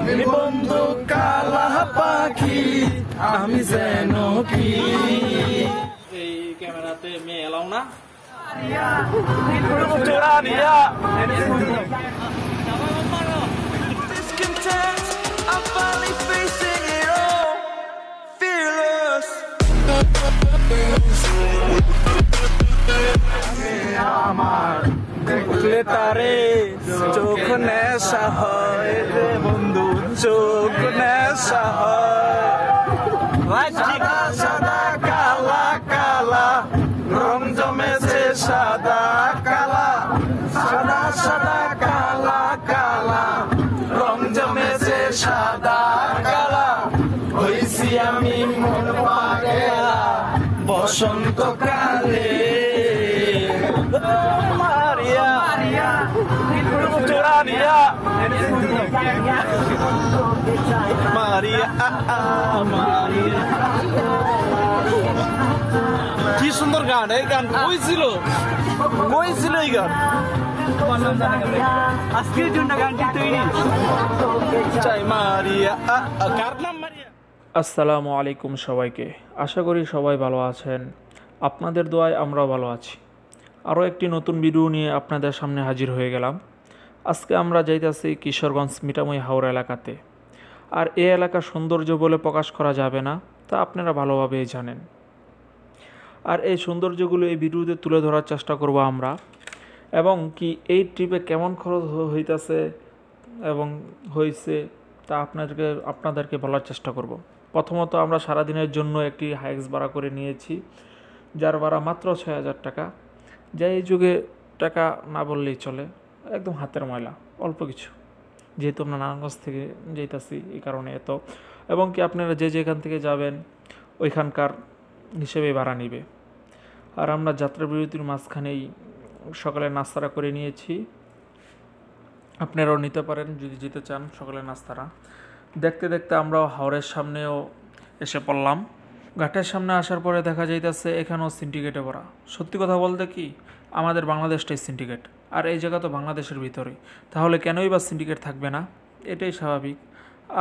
আমি বন্ধু কালা পাখি, আমি যেন কি। এই ক্যামেরাতে মেয়ে এলাও না। আমার দেখলে তারে চোখ নেশা হয় রে বন্ধু, চোখ নেশা হয়। সাদা সাদা কালা কালা রং জমেছে, সাদা কালা সাদা সাদা কালা কালা রং জমেছে, সাদা কালা হইছি আমি মন পাগলা বসন্তকালে। মারিয়া মারিয়া মারিয়া মারিয়া, কি সুন্দর গান! এই গান কইছিল এই গান আজকের জন্য গানটি তৈরি চাই। মারিয়া কার নাম? মারিয়া। আসসালামু আলাইকুম সবাইকে, আশা করি সবাই ভালো আছেন। আপনাদের দোয়ায় আমরাও ভালো আছি। আরও একটি নতুন ভিডিও নিয়ে আপনাদের সামনে হাজির হয়ে গেলাম। আজকে আমরা যাইতেছি কিশোরগঞ্জ মিঠামই হাওড়া এলাকাতে। আর এই এলাকার সৌন্দর্য বলে প্রকাশ করা যাবে না, তা আপনারা ভালোভাবেই জানেন। আর এই সৌন্দর্যগুলো এই ভিডিওতে তুলে ধরার চেষ্টা করব আমরা, এবং কি এই ট্রিপে কেমন খরচ হইতেছে এবং হয়েছে তা আপনাদেরকে বলার চেষ্টা করব। প্রথমত আমরা সারাদিনের জন্য একটি হাইক্স ভাড়া করে নিয়েছি, যার ভাড়া মাত্র ৬,০০০ টাকা। যা এই যুগে টাকা না বললেই চলে, একদম হাতের ময়লা, অল্প কিছু। যেহেতু আমরা নারায়ণগঞ্জ থেকে যেতেছি এই কারণে এত, এবং কি আপনারা যে যেখান থেকে যাবেন ওইখানকার হিসেবে ভাড়া নিবে। আর আমরা যাত্রা বিরতির মাঝখানেই সকালে নাস্তাটা করে নিয়েছি, আপনারাও নিতে পারেন যদি যেতে চান সকালে নাস্তাটা। দেখতে দেখতে আমরাও হাওড়ের সামনেও এসে পড়লাম। ঘাটের সামনে আসার পরে দেখা যাইতেছে এখানেও সিন্ডিকেটে ভরা। সত্যি কথা বলতে কি, আমাদের বাংলাদেশটাই সিন্ডিকেট, আর এই জায়গা তো বাংলাদেশের ভিতরেই, তাহলে কেনই বা সিন্ডিকেট থাকবে না? এটাই স্বাভাবিক।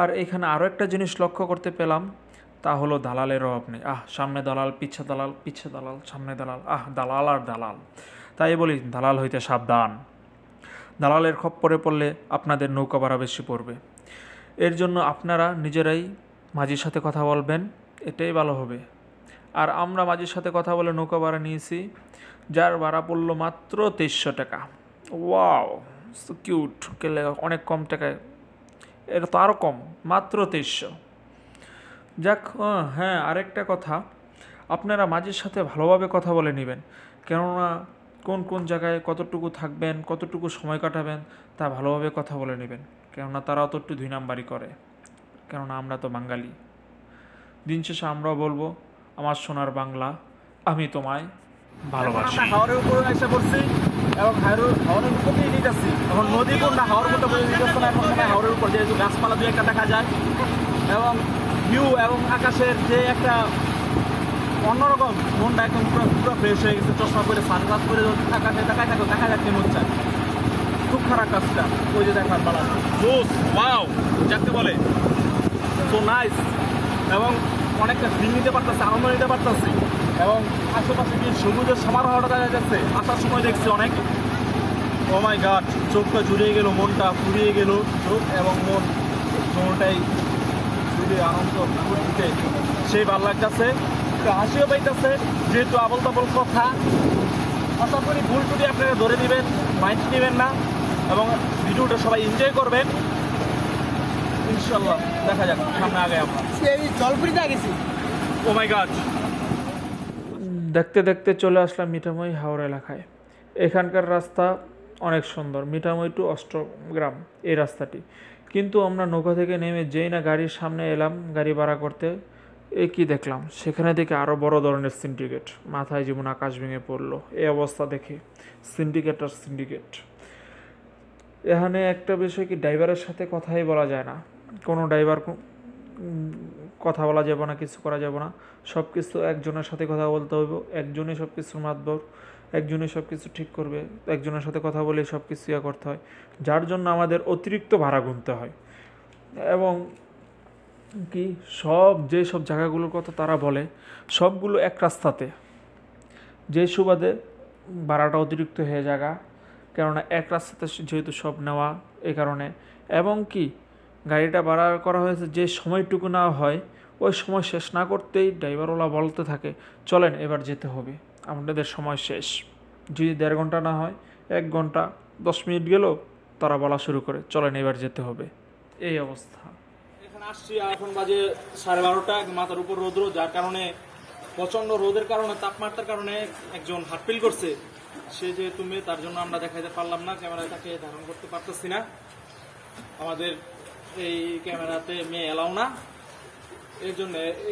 আর এখানে আরও একটা জিনিস লক্ষ্য করতে পেলাম, তা হলো দালালের অভাব নেই। সামনে দালাল, পিছে দালাল, পিছে দালাল, সামনে দালাল, দালাল আর দালাল। তাই বলি, দালাল হইতে সাবধান। দালালের খপ্পরে পড়লে আপনাদের নৌকা ভাড়া বেশি পড়বে। এর জন্য আপনারা নিজেরাই মাঝির সাথে কথা বলবেন, এটাই ভালো হবে। আর আমরা মাঝির সাথে কথা বলে নৌকা ভাড়া নিয়েছি, যার ভাড়া পড়লো মাত্র ২৩০০ টাকা। Wow, so cute! কেলে অনেক কম টাকায়, এটা তো আরও কম, মাত্র ২৩০০। যাক, হ্যাঁ, আরেকটা কথা, আপনারা মাঝির সাথে ভালোভাবে কথা বলে নেবেন, কেননা কোন কোন জায়গায় কতটুকু থাকবেন, কতটুকু সময় কাটাবেন তা ভালোভাবে কথা বলে নেবেন, কেননা তারাও তো একটু ২ নাম্বারই করে, কেননা আমরা তো বাঙালি। দিন শেষে আমরাও বলবো, আমার সোনার বাংলা, আমি তোমায় ভালোবাসি। হাওড়ের উপরে এসে পড়ছি এবং হাওড়ের উপর দিয়ে নিতেছি। এখন নদী কোনটা হাওড়ের মতো বলে নিতেছে না, এখন হাওড়ের উপর যেহেতু গাছপালা দু একটা দেখা যায় এবং ভিউ এবং আকাশের যে একটা অন্যরকম, মনটা একদম পুরো ফ্রেশ হয়ে গেছে। চশমা করে সানগ্লাস করে আকাশে তাকায় থাকো, দেখা যাচ্ছে মন চায়। খুব খারাপ কাজটা, ওই যে দেখার পালা জোস, ওয়াও যাকে বলে, সো নাইস। এবং অনেকটা ফিল নিতে পারতেছে, আনন্দ নিতে পারতেছি। এবং আশেপাশে যে সবুজের সমারোহটা দেখা যাচ্ছে, আসার সময় দেখছি অনেক। ও মাই গড, চোখটা জুড়িয়ে গেল, মনটা ফুরিয়ে গেল, চোখ এবং মন দুটোটাই জুড়ে আনন্দ ফুর্তিতে সেই ভালো লাগতেছে, হাসিও পাইতেছে। যেহেতু আবল তাবল কথা, আশা করি ভুল টুটি আপনারা ধরে দিবেন, মাইন্ড নেবেন না, এবং ভিডিওটা সবাই এনজয় করবেন ইনশাল্লাহ। দেখা যাক সামনে আগে আমরা জলপুরিতে গেছি। ও মাই গড, দেখতে দেখতে চলে আসলাম মিঠামই হাওড়া এলাকায়। এখানকার রাস্তা অনেক সুন্দর, মিঠামই টু অষ্টগ্রাম এই রাস্তাটি। কিন্তু আমরা নৌকা থেকে নেমে যেই না গাড়ির সামনে এলাম গাড়ি ভাড়া করতে, কি দেখলাম, সেখানে দেখে আরও বড় ধরনের সিন্ডিকেট। মাথায় যেমন আকাশ ভেঙে পড়লো এই অবস্থা দেখে। সিন্ডিকেট আর সিন্ডিকেট। এখানে একটা বিষয় কি, ড্রাইভারের সাথে কথাই বলা যায় না, কোনো ড্রাইভার কথা বলা যাবে না, কিছু করা যাবে না। সব কিছু একজনের সাথে কথা বলতে হইব, একজনই সব কিছুর মাতবর, একজনই সব কিছু ঠিক করবে, একজনের সাথে কথা বলে সব কিছু করতে হয়, যার জন্য আমাদের অতিরিক্ত ভাড়া গুনতে হয়। এবং কি সব যেসব জায়গাগুলোর কথা তারা বলে সবগুলো এক রাস্তাতে, যে সুবাদে ভাড়াটা অতিরিক্ত হয়ে জায়গা, কেননা এক রাস্তাতে যেহেতু সব নেওয়া এই কারণে। এবং কি গাড়িটা ভাড়া করা হয়েছে যে সময়টুকু না হয় ওই সময় শেষ না করতেই ড্রাইভারওয়ালা বলতে থাকে চলেন এবার যেতে হবে, আপনাদের সময় শেষ। যদি 1.5 ঘন্টা না হয় 1 ঘন্টা 10 মিনিট গেলেও তারা বলা শুরু করে চলেন এবার যেতে হবে। এই অবস্থা। এখানে আসছি আর এখন বাজে 12:30, মাথার উপর রোদ্র, যার কারণে প্রচন্ড রোদের কারণে তাপমাত্রার কারণে একজন হার্টফেল করছে। সে যেহেতু মেয়ে তার জন্য আমরা দেখাইতে পারলাম না, ক্যামেরায় তাকে ধারণ করতে পারতেছি না, আমাদের এই ক্যামেরাতে মেয়ে এলাও না।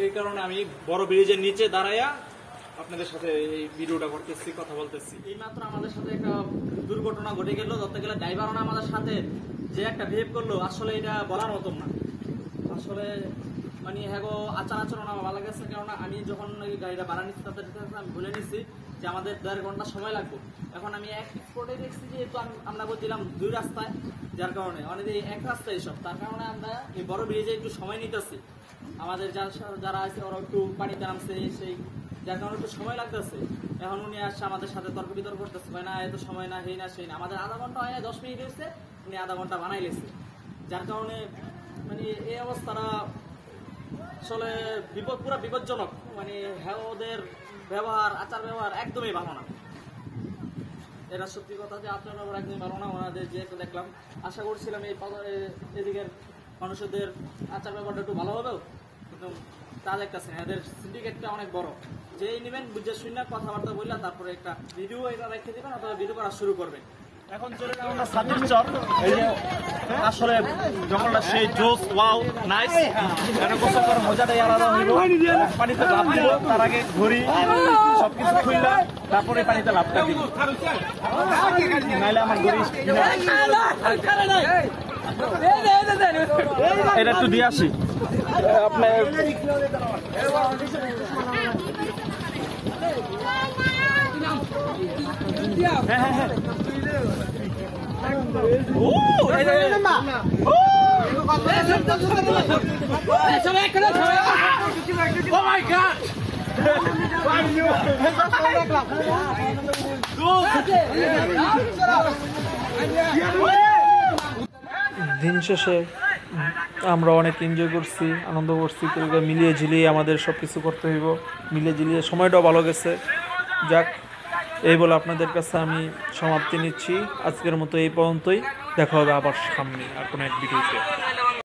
এই কারণে আমি বড় ব্রিজের নিচে দাঁড়াইয়া আপনাদের সাথে এই ভিডিওটা করতেছি, কথা বলতেছি। এই মাত্র আমাদের সাথে একটা দুর্ঘটনা ঘটে গেল, ধরতে গেলে ড্রাইভারও না আমাদের সাথে যে একটা বিহেভ করলো, আসলে এটা বলার মতন না। আসলে মানে হ্যাঁ আচরণ আমার ভালো লাগছে, কেননা আমি যখন এই গাড়িটা ভাড়া নিচ্ছি তাদের আমি বলে নিচ্ছি যে আমাদের 1.5 ঘন্টা সময় লাগবে। এখন আমি এক স্পটে দেখছি যেহেতু আমরা বলছিলাম 2 রাস্তায়, যার কারণে অনেক এক রাস্তায় সব, তার কারণে আমরা এই বড় ব্রিজে একটু সময় নিতেছি। আমাদের যারা আছে ওরা একটু পানিতে নামছে, সেই যার কারণে একটু সময় লাগতেছে। এখন উনি আসছে আমাদের সাথে তর্ক বিতর্ক করতেছে, না এত সময় না, হেই না সেই না। আমাদের আধা ঘন্টা হয় না, 10 মিনিট হয়েছে, উনি আধা ঘন্টা বানাই লেছে। যার কারণে মানে এই অবস্থাটা আসলে পুরো বিপজ্জনক। মানে হ্যাঁ ওদের আচার ব্যবহার একদমই ভালো না। এটা সত্যি কথা যে আচার ব্যবহার একদমই ভালো না ওনাদের, যে দেখলাম। আশা করছিলাম এদিকের মানুষদের আচার ব্যবহারটা একটু ভালো হবেও, কিন্তু তা দেখতেছে না। এদের সিন্ডিকেটটা অনেক বড়, যেই নেবেন বুঝে শুনে কথাবার্তা বললে তারপরে একটা ভিডিও এটা রেখে দেবেন অথবা ভিডিও করা শুরু করবেন। এখন চলে গেলাম আমরা সাতির চর। এই যে আসলে জঙ্গলটা সেই জোস, ওয়াও, নাইস। এখানে গোসল করার মজাটাই আলাদা হইল। পানিতে লাফ দিল, তার আগে ঘড়ি সবকিছু খুললা, তারপরে পানিতে লাফটা দিল, নাইলে আমার ঘড়ি এটা একটু দিয়ে আসি আপনার। হ্যাঁ হ্যাঁ হ্যাঁ দিন শেষে আমরা অনেক এনজয় করছি, আনন্দ করছি, মিলিয়ে ঝিলিয়ে আমাদের সব কিছু করতে হইব, মিলিয়ে ঝিলিয়ে সময়টাও ভালো গেছে। যাক, এই বলে আপনাদের কাছে আমি সমাপ্তি নিচ্ছি। আজকের মতো এই পর্যন্তই, দেখা হবে আবার সামনে আর কোনো এক ভিডিওতে।